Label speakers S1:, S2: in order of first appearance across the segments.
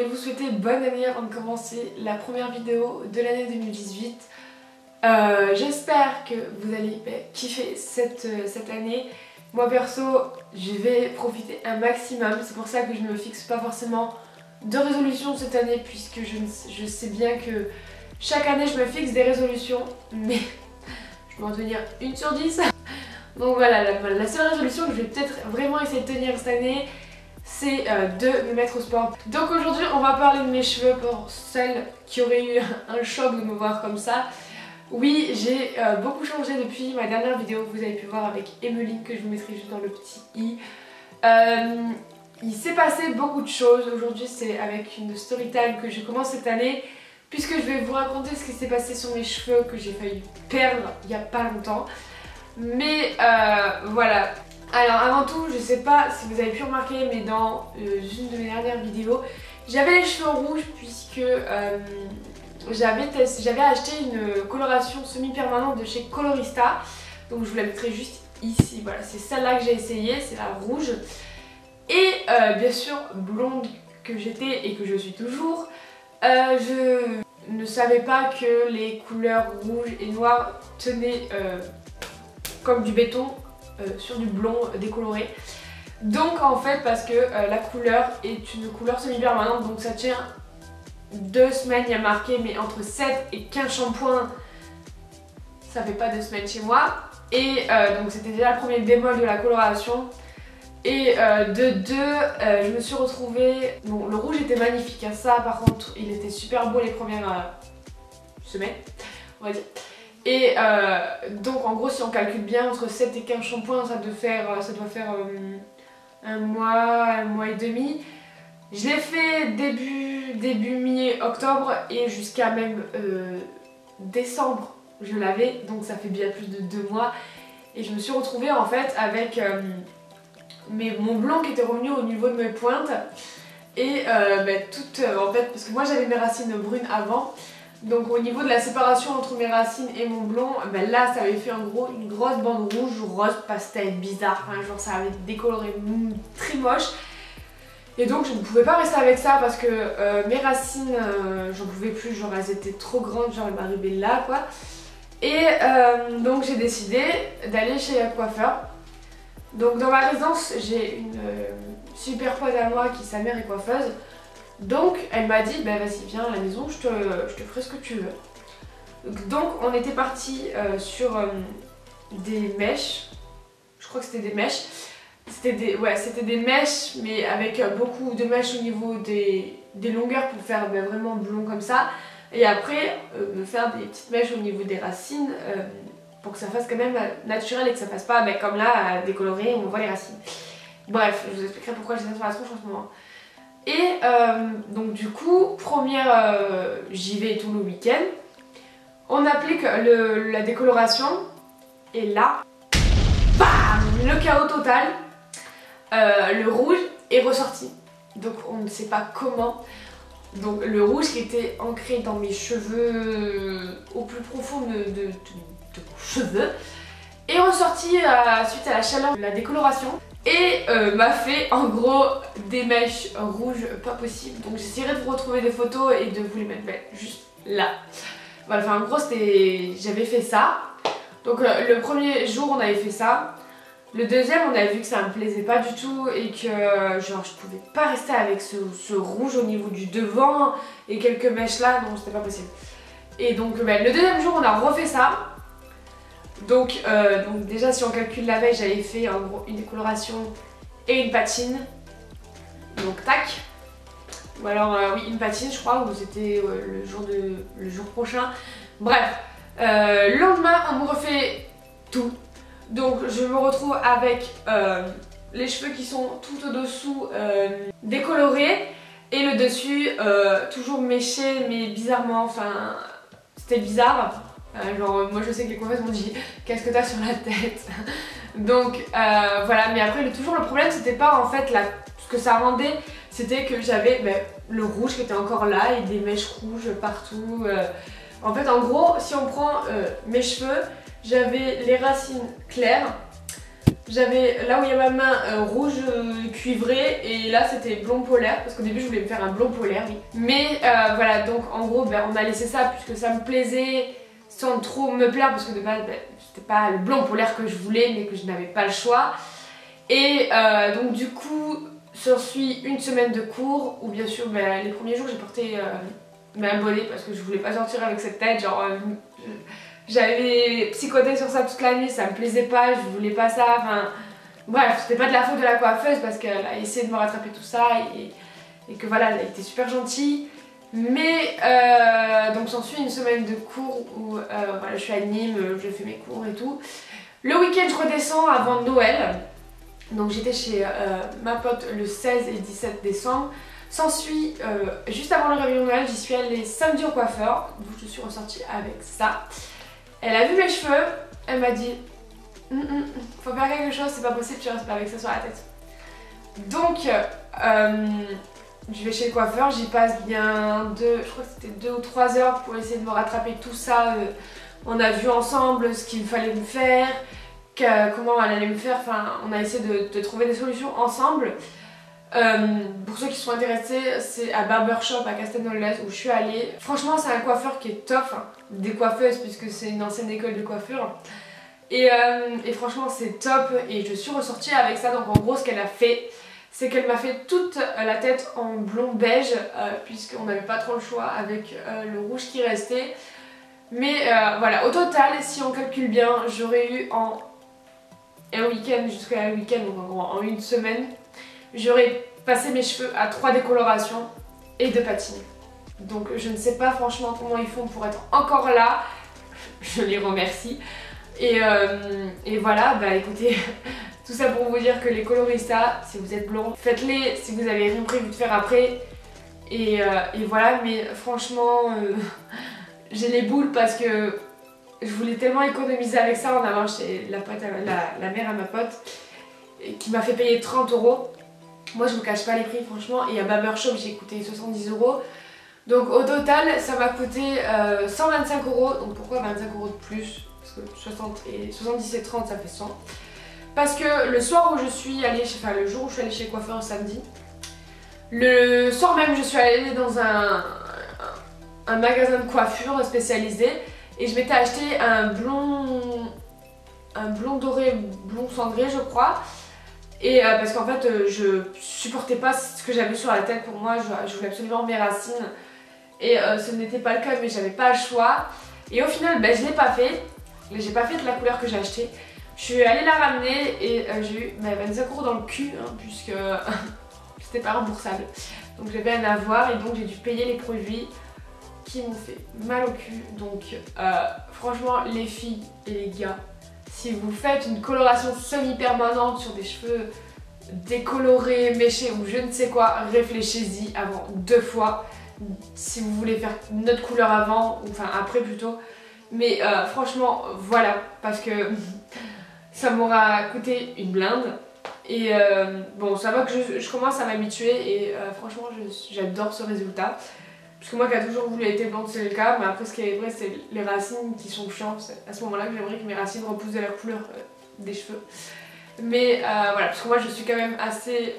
S1: voulais vous souhaiter bonne année avant de commencer la première vidéo de l'année 2018. J'espère que vous allez kiffer cette année. Moi perso, je vais profiter un maximum. C'est pour ça que je ne me fixe pas forcément de résolution cette année, puisque je sais bien que chaque année je me fixe des résolutions, mais je vais en tenir une sur 10. Donc voilà, la seule résolution que je vais peut-être vraiment essayer de tenir cette année, c'est de me mettre au sport. Donc aujourd'hui on va parler de mes cheveux pour celles qui auraient eu un choc de me voir comme ça. Oui, j'ai beaucoup changé depuis ma dernière vidéo que vous avez pu voir avec Emeline, que je vous mettrai juste dans le petit i. Il s'est passé beaucoup de choses. Aujourd'hui c'est avec une story time que je commence cette année, puisque je vais vous raconter ce qui s'est passé sur mes cheveux que j'ai failli perdre il n'y a pas longtemps. Mais voilà. Alors avant tout, je sais pas si vous avez pu remarquer, mais dans une de mes dernières vidéos, j'avais les cheveux rouges puisque j'avais acheté une coloration semi-permanente de chez Colorista. Donc je vous la mettrai juste ici. Voilà, c'est celle-là que j'ai essayé, c'est la rouge. Et bien sûr, blonde que j'étais et que je suis toujours, je ne savais pas que les couleurs rouge et noir tenaient comme du béton sur du blond décoloré. Donc en fait, parce que la couleur est une couleur semi-permanente, donc ça tient 2 semaines, il y a marqué, mais entre 7 et 15 shampoings, ça fait pas 2 semaines chez moi. Et donc c'était déjà le premier bémol de la coloration. Et de 2, je me suis retrouvée... Bon, le rouge était magnifique, hein. Ça par contre, il était super beau les premières semaines, on va dire. Et donc en gros, si on calcule bien, entre 7 et 15 shampoings, ça doit faire un mois et demi. Je l'ai fait début mi-octobre et jusqu'à même décembre, je l'avais. Donc ça fait bien plus de 2 mois. Et je me suis retrouvée en fait avec mon blond qui était revenu au niveau de mes pointes. Et en fait, parce que moi j'avais mes racines brunes avant. Donc au niveau de la séparation entre mes racines et mon blond, là ça avait fait une grosse bande rouge, rose, pastel, bizarre, enfin, genre ça avait décoloré très moche. Et donc je ne pouvais pas rester avec ça parce que mes racines, j'en pouvais plus, genre elles étaient trop grandes, genre elles m'arrivaient là quoi. Et donc j'ai décidé d'aller chez un coiffeur. Donc dans ma résidence j'ai une super pote à moi qui sa mère est coiffeuse. Donc elle m'a dit vas-y viens à la maison, je te ferai ce que tu veux. Donc on était parti sur des mèches, je crois que c'était des mèches. C'était des mèches, mais avec beaucoup de mèches au niveau des longueurs pour faire vraiment blond comme ça. Et après me faire des petites mèches au niveau des racines pour que ça fasse quand même naturel et que ça fasse pas comme là décoloré, on voit les racines. Bref, je vous expliquerai pourquoi j'ai ça sur la tronche en ce moment. Et donc du coup, j'y vais tout le week-end. On applique la décoloration et là, bam, le chaos total. Le rouge est ressorti. Donc on ne sait pas comment. Donc le rouge qui était ancré dans mes cheveux, au plus profond de mon cheveu, est ressorti suite à la chaleur de la décoloration. Et m'a fait en gros des mèches rouges pas possible. Donc j'essaierai de vous retrouver des photos et de vous les mettre juste là. Voilà, enfin en gros j'avais fait ça. Donc le premier jour on avait fait ça. Le deuxième on avait vu que ça me plaisait pas du tout et que genre je pouvais pas rester avec ce rouge au niveau du devant et quelques mèches là, non c'était pas possible. Et donc le deuxième jour on a refait ça. Donc déjà si on calcule la veille, j'avais fait en gros une décoloration et une patine. Donc tac. Ou alors oui une patine je crois, ou c'était le jour prochain. Bref, le lendemain on me refait tout. Donc je me retrouve avec les cheveux qui sont tout au-dessous décolorés et le dessus toujours méché mais bizarrement, enfin c'était bizarre. Genre moi je sais que les coiffeuses m'ont dit qu'est-ce que t'as sur la tête. Donc voilà, mais après toujours le problème c'était pas en fait ce que ça rendait, c'était que j'avais le rouge qui était encore là et des mèches rouges partout. En fait en gros si on prend mes cheveux, j'avais les racines claires, J'avais là où il y a ma main rouge cuivré et là c'était blond polaire parce qu'au début je voulais me faire un blond polaire, oui. Mais voilà, donc en gros on a laissé ça puisque ça me plaisait sans trop me plaire parce que de base c'était pas le blond polaire que je voulais mais que je n'avais pas le choix. Et donc du coup s'ensuit une semaine de cours où bien sûr les premiers jours j'ai porté un bonnet parce que je voulais pas sortir avec cette tête, genre j'avais psychoté sur ça toute la nuit, ça me plaisait pas, je voulais pas ça, enfin bref, c'était pas de la faute de la coiffeuse parce qu'elle a essayé de me rattraper tout ça et que voilà, elle a été super gentille. Mais donc s'ensuit une semaine de cours où voilà, je suis à Nîmes, je fais mes cours et tout. Le week-end je redescends avant Noël, donc j'étais chez ma pote le 16 et 17 décembre. S'ensuit, juste avant le réveillon de Noël, j'y suis allée samedi au coiffeur, donc je suis ressortie avec ça. Elle a vu mes cheveux, elle m'a dit faut faire quelque chose, c'est pas possible, tu restes pas avec ça sur la tête. Donc, je vais chez le coiffeur, j'y passe bien je crois que c'était 2 ou 3 heures pour essayer de me rattraper tout ça. On a vu ensemble ce qu'il fallait me faire, comment elle allait me faire, enfin on a essayé de trouver des solutions ensemble. Pour ceux qui sont intéressés, c'est à Barbershop à Castelnau-le-Lez où je suis allée. Franchement c'est un coiffeur qui est top, hein, des coiffeuses puisque c'est une ancienne école de coiffure. Et franchement c'est top et je suis ressortie avec ça. Donc en gros ce qu'elle a fait, c'est qu'elle m'a fait toute la tête en blond beige puisqu'on n'avait pas trop le choix avec le rouge qui restait. Mais voilà, au total si on calcule bien, j'aurais eu en un week-end jusqu'à un week-end, donc en gros en une semaine, j'aurais passé mes cheveux à 3 décolorations et 2 patines. Donc je ne sais pas franchement comment ils font pour être encore là. Je les remercie. Et voilà, bah écoutez, tout ça pour vous dire que les coloristas, si vous êtes blond, faites-les si vous avez rien prévu de faire après. Et voilà, mais franchement, j'ai les boules parce que je voulais tellement économiser avec ça en allant chez la mère à ma pote qui m'a fait payer 30 €. Moi je vous cache pas les prix franchement, et à Barbershop j'ai coûté 70 €. Donc au total ça m'a coûté 125 €. Donc pourquoi 25 € de plus? Parce que 70 et 30 ça fait 100. Parce que le soir où je suis allée, enfin le jour où je suis allée chez le coiffeur samedi, le soir même je suis allée dans un magasin de coiffure spécialisé et je m'étais acheté un blond doré, blond cendré je crois. Et parce qu'en fait je supportais pas ce que j'avais sur la tête. Pour moi je voulais absolument mes racines et ce n'était pas le cas mais j'avais pas le choix. Et au final je l'ai pas fait, j'ai pas fait de la couleur que j'ai acheté. Je suis allée la ramener et j'ai eu 25 € dans le cul hein, puisque c'était pas remboursable. Donc j'avais un avoir et donc j'ai dû payer les produits qui m'ont fait mal au cul. Donc franchement les filles et les gars, si vous faites une coloration semi-permanente sur des cheveux décolorés, méchés ou je ne sais quoi, réfléchissez-y avant 2 fois. Si vous voulez faire une autre couleur avant, ou enfin après plutôt. Mais franchement voilà, parce que ça m'aura coûté une blinde. Et bon ça va que je commence à m'habituer et franchement j'adore ce résultat. Parce que moi qui a toujours voulu être blonde c'est le cas, mais après ce qui est vrai c'est les racines qui sont chiantes. C'est à ce moment là que j'aimerais que mes racines repoussent de la couleur des cheveux. Mais voilà, parce que moi je suis quand même assez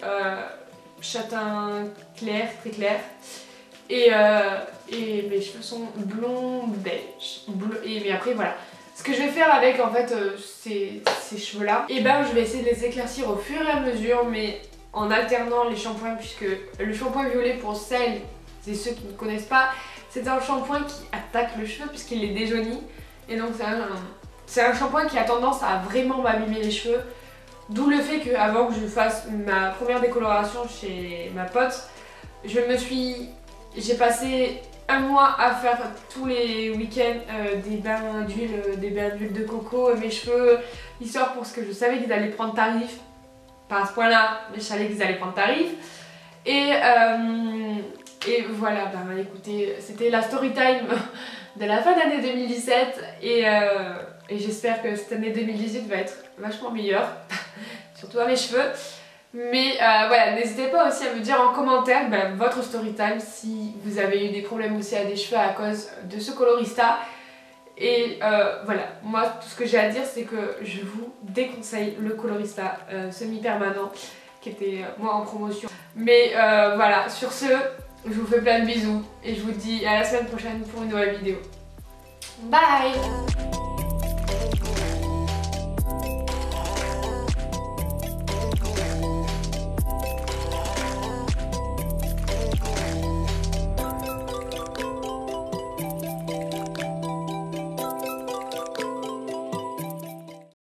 S1: châtain clair, très clair. Et mes cheveux sont blond beige. Mais après voilà. Ce que je vais faire avec en fait ces cheveux là, et je vais essayer de les éclaircir au fur et à mesure, mais en alternant les shampoings, puisque le shampoing violet, pour celles et ceux qui ne connaissent pas, c'est un shampoing qui attaque le cheveu puisqu'il les déjaunit. Et donc c'est un shampoing qui a tendance à vraiment m'abîmer les cheveux. D'où le fait qu'avant que je fasse ma première décoloration chez ma pote, j'ai passé un mois à faire tous les week-ends des bains d'huile de coco, mes cheveux, histoire pour ce que je savais qu'ils allaient prendre tarif. Pas à ce point là, mais je savais qu'ils allaient prendre tarif. Et voilà, écoutez, c'était la story time de la fin d'année 2017 et j'espère que cette année 2018 va être vachement meilleure, surtout à mes cheveux. Mais voilà, n'hésitez pas aussi à me dire en commentaire votre story time si vous avez eu des problèmes aussi à des cheveux à cause de ce colorista. Et voilà, moi tout ce que j'ai à dire c'est que je vous déconseille le Colorista semi-permanent qui était moi en promotion. Mais voilà, sur ce, je vous fais plein de bisous et je vous dis à la semaine prochaine pour une nouvelle vidéo. Bye!